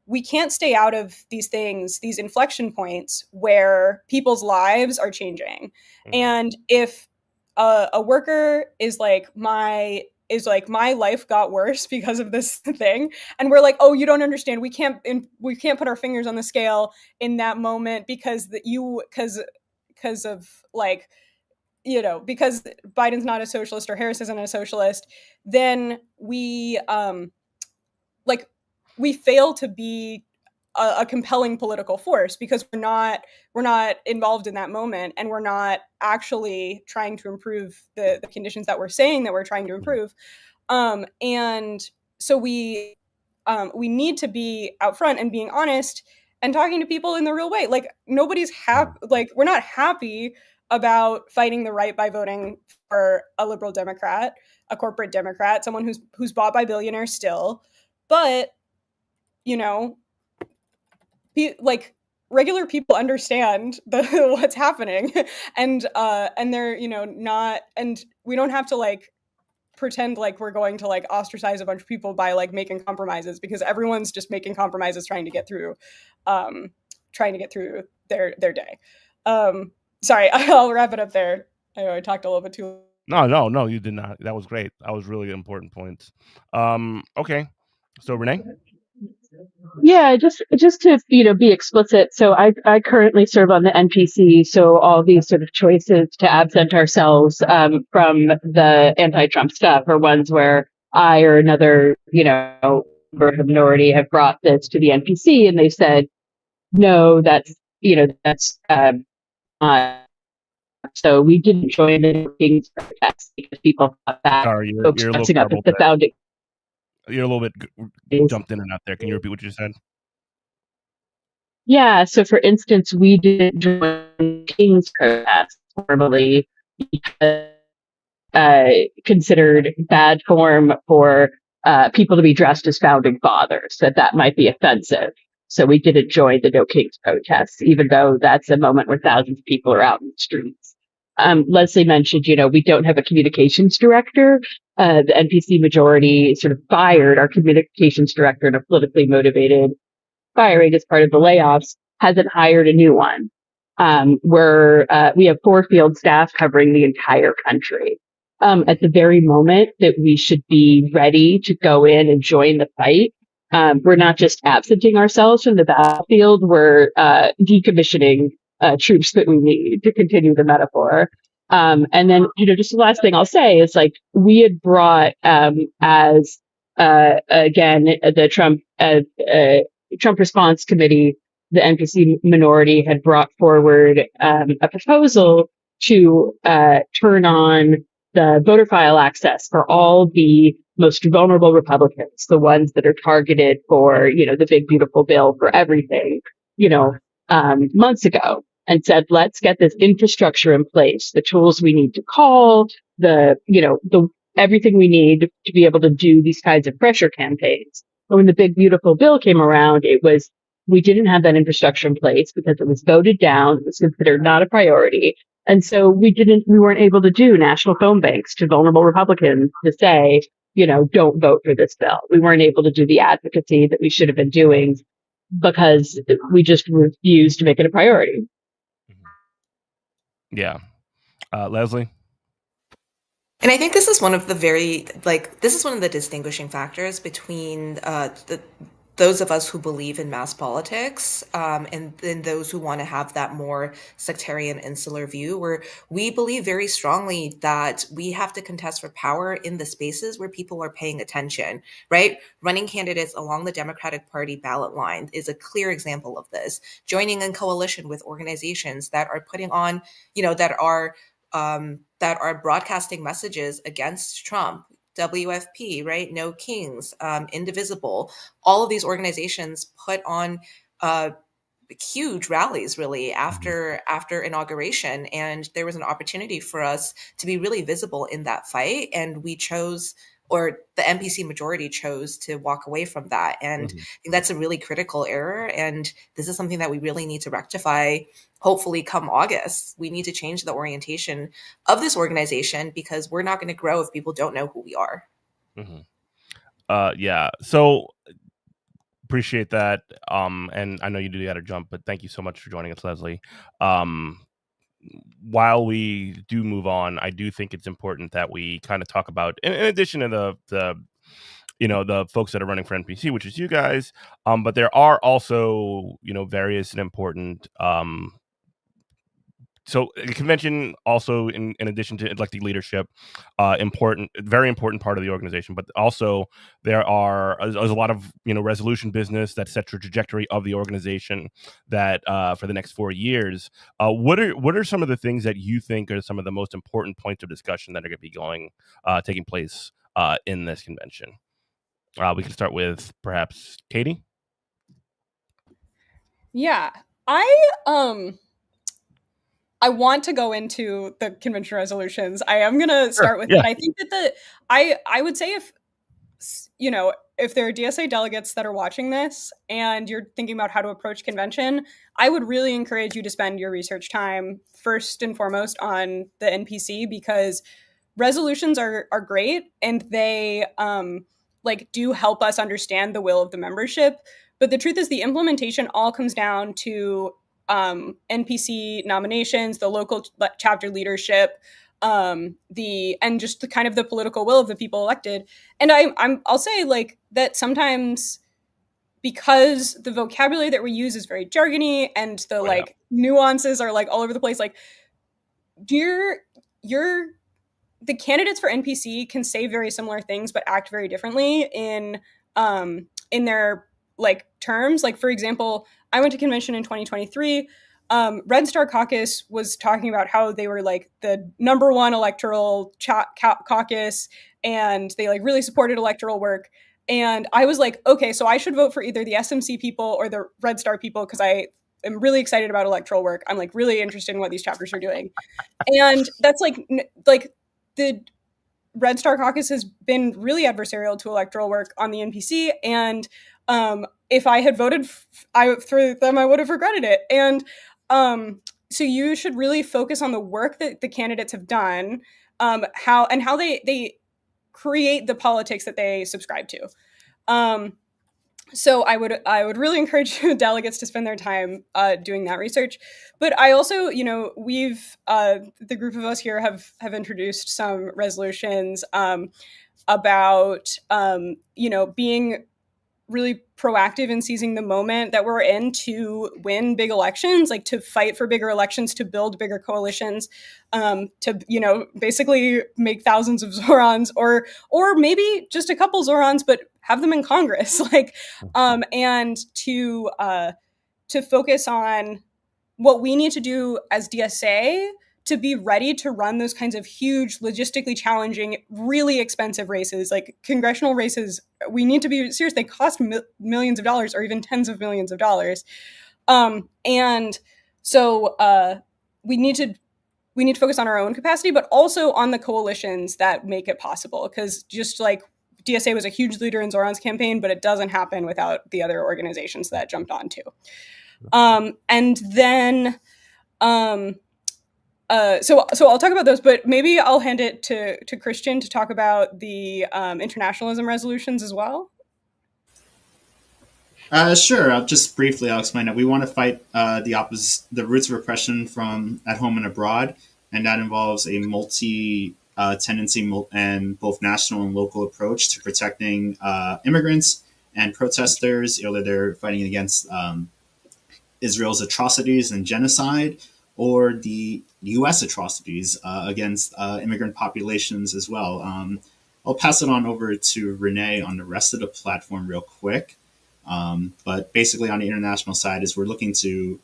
we can't stay out of these inflection points where people's lives are changing. And if a worker is like, my life got worse because of this thing, and we're like, oh, you don't understand, we can't put our fingers on the scale in that moment because because Biden's not a socialist or Harris isn't a socialist, then we fail to be a compelling political force, because we're not involved in that moment, and we're not actually trying to improve the conditions that we're saying that we're trying to improve. And so we need to be out front and being honest and talking to people in the real way. Like nobody's happy. Like we're not happy about fighting the right by voting for a liberal Democrat, a corporate Democrat, someone who's bought by billionaires still. But you know, like regular people understand what's happening, and they're not, and we don't have to like pretend like we're going to like ostracize a bunch of people by like making compromises, because everyone's just making compromises trying to get through their day. Sorry, I'll wrap it up there. I know I talked a little bit too. No, you did not. That was great. That was really important points. Okay, so Renee. Yeah, just to be explicit. So I currently serve on the NPC. So all these sort of choices to absent ourselves from the anti-Trump stuff are ones where I or another member of the minority have brought this to the NPC, and they said no, that's not. So we didn't join the King's protest because people thought that Sorry, folks you're a little dressing up as garbled the there. founding. You're a little bit jumped in and out there. Can you repeat what you said? Yeah, so for instance, we didn't join King's protest formally because considered bad form for people to be dressed as founding fathers, that might be offensive. So we didn't join the No Kings protests, even though that's a moment where thousands of people are out in the streets. Leslie mentioned, we don't have a communications director. The NPC majority sort of fired our communications director in a politically motivated firing as part of the layoffs, hasn't hired a new one. We have 4 field staff covering the entire country. At the very moment that we should be ready to go in and join the fight, we're not just absenting ourselves from the battlefield, we're decommissioning troops that we need, to continue the metaphor. And then, just the last thing I'll say is like, we had brought as again, the Trump Response Committee, the NPC minority had brought forward a proposal to turn on the voter file access for all the most vulnerable Republicans, the ones that are targeted for, the big, beautiful bill for everything, months ago, and said, let's get this infrastructure in place, the tools we need to call, the everything we need to be able to do these kinds of pressure campaigns. But when the big, beautiful bill came around, we didn't have that infrastructure in place because it was voted down. It was considered not a priority. And so we weren't able to do national phone banks to vulnerable Republicans to say, don't vote for this bill. We weren't able to do the advocacy that we should have been doing because we just refused to make it a priority. Yeah. Leslie? And I think this is one of the distinguishing factors between those of us who believe in mass politics and then those who want to have that more sectarian, insular view, where we believe very strongly that we have to contest for power in the spaces where people are paying attention, right? Running candidates along the Democratic Party ballot line is a clear example of this. Joining in coalition with organizations that are putting on, that are broadcasting messages against Trump, WFP, right? No Kings, Indivisible. All of these organizations put on huge rallies really after inauguration, and there was an opportunity for us to be really visible in that fight, and we chose, or the NPC majority chose, to walk away from that. And I think that's a really critical error, and this is something that we really need to rectify. Hopefully come August, we need to change the orientation of this organization, because we're not going to grow if people don't know who we are. Yeah. So appreciate that. And I know you got to jump, but thank you so much for joining us, Leslie. While we do move on, I do think it's important that we kind of talk about, in addition to the folks that are running for NPC, which is you guys, but there are also, various and important so the convention also, in addition to electing leadership, very important part of the organization, but also there's a lot of resolution business that sets the trajectory of the organization that for the next 4 years. What are some of the things that you think are some of the most important points of discussion that are going to be taking place in this convention? We can start with perhaps Katie. Yeah, I want to go into the convention resolutions. I am gonna start with Yeah. that. I think that I would say if if there are DSA delegates that are watching this and you're thinking about how to approach convention, I would really encourage you to spend your research time first and foremost on the NPC, because resolutions are great and they do help us understand the will of the membership. But the truth is, the implementation all comes down to NPC nominations, the local chapter leadership, and just the kind of the political will of the people elected. And I'll say that sometimes, because the vocabulary that we use is very jargony and the nuances are all over the place, you're the candidates for NPC can say very similar things but act very differently in their terms. For example, I went to convention in 2023. Red Star Caucus was talking about how they were the number one electoral caucus, and they really supported electoral work. And I was like, okay, so I should vote for either the SMC people or the Red Star people, because I am really excited about electoral work. I'm really interested in what these chapters are doing. And that's the Red Star Caucus has been really adversarial to electoral work on the NPC, and if I had voted for them, I would have regretted it. And so you should really focus on the work that the candidates have done, how they create the politics that they subscribe to. So I would really encourage delegates to spend their time doing that research. But I also, we've the group of us here have introduced some resolutions about being really proactive in seizing the moment that we're in to win big elections, to fight for bigger elections, to build bigger coalitions, to basically make thousands of Zorons, or maybe just a couple Zorons, but have them in Congress, and to focus on what we need to do as DSA to be ready to run those kinds of huge, logistically challenging, really expensive races. Congressional races, we need to be serious. They cost millions of dollars, or even tens of millions of dollars. And so we need to focus on our own capacity, but also on the coalitions that make it possible. Because just DSA was a huge leader in Zoran's campaign, but it doesn't happen without the other organizations that jumped on too. And then so I'll talk about those, but maybe I'll hand it to Christian to talk about the internationalism resolutions as well. Sure. I'll just briefly. I'll explain it. We want to fight the roots of repression from at home and abroad, and that involves a tendency and both national and local approach to protecting immigrants and protesters, whether they're fighting against Israel's atrocities and genocide, or the U.S. atrocities against immigrant populations as well. I'll pass it on over to Renee on the rest of the platform real quick. But basically on the international side is we're looking to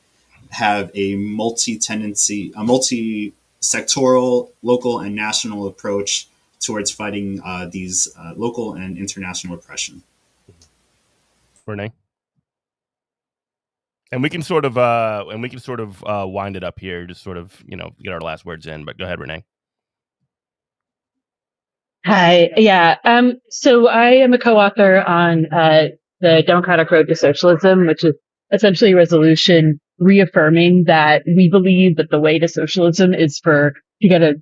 have a multi-sectoral, local and national approach towards fighting these local and international oppression. Renee? And we can sort of wind it up here, just sort of, get our last words in, but go ahead, Renee. Hi. Yeah. So I am a co-author on the Democratic Road to Socialism, which is essentially a resolution reaffirming that we believe that the way to socialism is to get a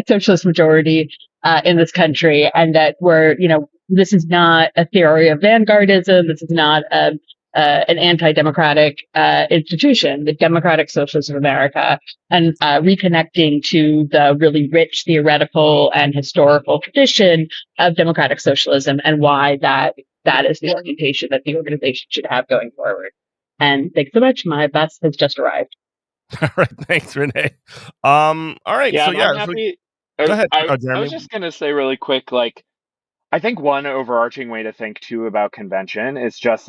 socialist majority in this country, and that this is not a theory of vanguardism. This is not an anti-democratic institution, the Democratic Socialists of America, and reconnecting to the really rich theoretical and historical tradition of democratic socialism, and why that is the orientation that the organization should have going forward. And thanks so much. My bus has just arrived. All right. Thanks, Renee. All right. Yeah, so, I'm happy. Go ahead. I Jeremy. was just going to say really quick, I think one overarching way to think too about convention is just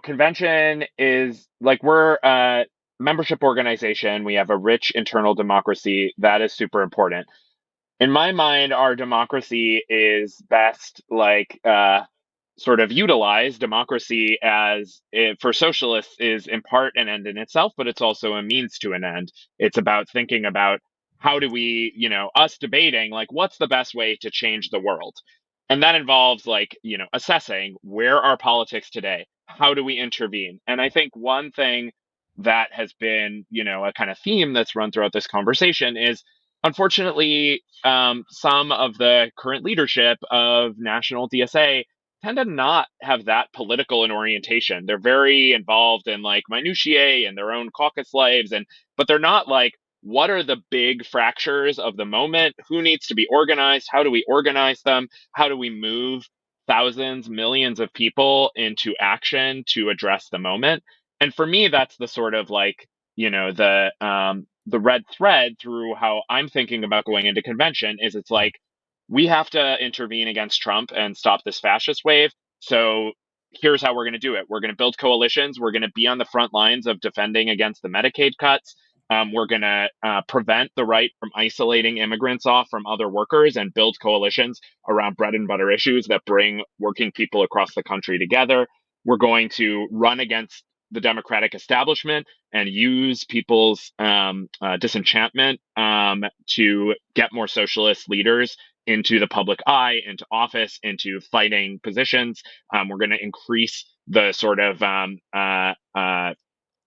convention is we're a membership organization. We have a rich internal democracy. That is super important. in my mind, our democracy is best sort of utilize democracy as for socialists is in part an end in itself, but it's also a means to an end. It's about thinking about how do we, us debating like what's the best way to change the world. And that involves assessing where are politics today? How do we intervene? And I think one thing that has been, a kind of theme that's run throughout this conversation is unfortunately some of the current leadership of national DSA tend to not have that political an orientation. They're very involved in like minutiae and their own caucus lives, but they're not like, what are the big fractures of the moment? Who needs to be organized? How do we organize them? How do we move thousands, millions of people into action to address the moment? And for me, that's the sort of like, the red thread through how I'm thinking about going into convention is it's like, we have to intervene against Trump and stop this fascist wave. So here's how we're going to do it. We're going to build coalitions. We're going to be on the front lines of defending against the Medicaid cuts. We're going to prevent the right from isolating immigrants off from other workers and build coalitions around bread and butter issues that bring working people across the country together. We're going to run against the Democratic establishment and use people's disenchantment to get more socialist leaders into the public eye, into office, into fighting positions. We're going to increase the sort of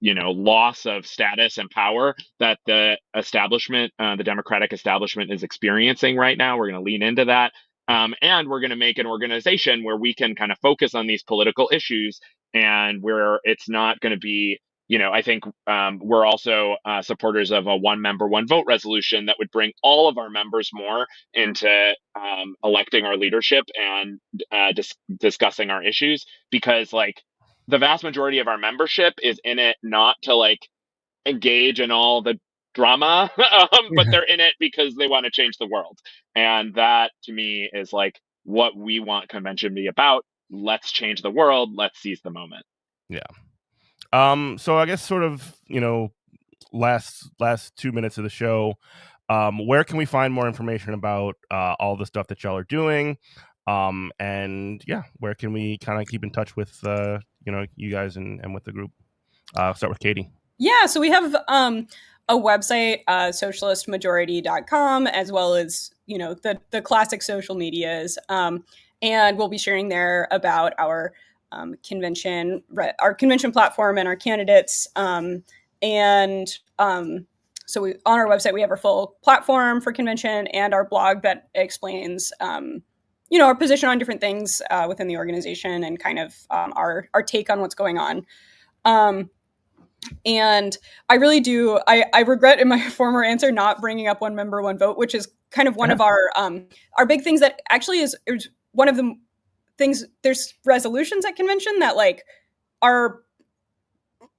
loss of status and power that the establishment, the Democratic establishment, is experiencing right now. We're going to lean into that. And we're going to make an organization where we can kind of focus on these political issues and where it's not going to be, I think we're also supporters of a one member, one vote resolution that would bring all of our members more into electing our leadership and discussing our issues, because like the vast majority of our membership is in it not to like engage in all the drama, but they're in it because they want to change the world. And that to me is like what we want convention to be about. Let's change the world. Let's seize the moment. Yeah. So I guess sort of, last 2 minutes of the show, where can we find more information about all the stuff that y'all are doing? And yeah, where can we kind of keep in touch with, you guys and with the group? I'll start with Katie. Yeah, so we have a website, socialistmajority.com, as well as, the classic social medias. And we'll be sharing there about our convention platform and our candidates. So on our website, we have our full platform for convention and our blog that explains, our position on different things within the organization and kind of our take on what's going on. And I really do, I regret in my former answer not bringing up one member, one vote, which is kind of one of our big things that actually is one of the things. There's resolutions at convention that like are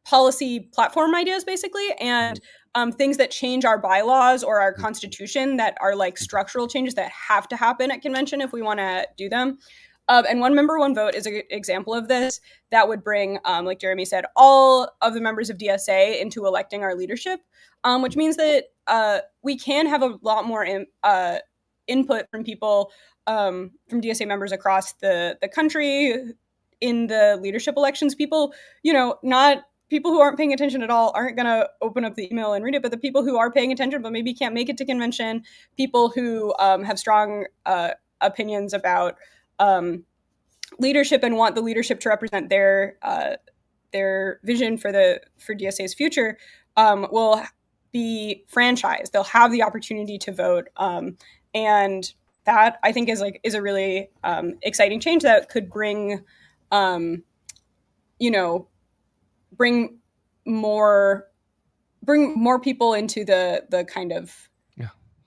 policy platform ideas basically, and things that change our bylaws or our constitution that are like structural changes that have to happen at convention if we want to do them. And one member, one vote is an example of this that would bring, like Jeremy said, all of the members of DSA into electing our leadership, which means that we can have a lot more input from people, from DSA members across the country in the leadership elections. People, not people who aren't paying attention at all aren't going to open up the email and read it, but the people who are paying attention but maybe can't make it to convention, people who have strong opinions about leadership and want the leadership to represent their vision for DSA's future, will be franchised. They'll have the opportunity to vote, and that I think is a really exciting change that could bring more people into the kind of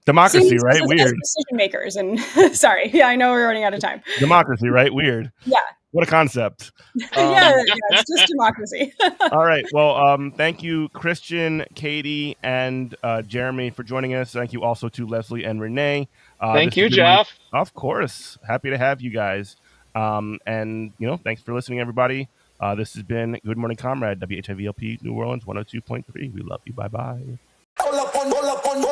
democracy, right? Weird. Decision makers. And sorry, yeah, I know we're running out of time. Democracy, right? Weird. Yeah. What a concept. Yeah, it's just democracy. All right. Well, thank you, Christian, Katie, and Jeremy for joining us. Thank you also to Leslie and Renee. Thank you, Jeff. Of course. Happy to have you guys. And, thanks for listening, everybody. This has been Good Morning Comrade, WHIVLP New Orleans 102.3. We love you. Bye-bye. up on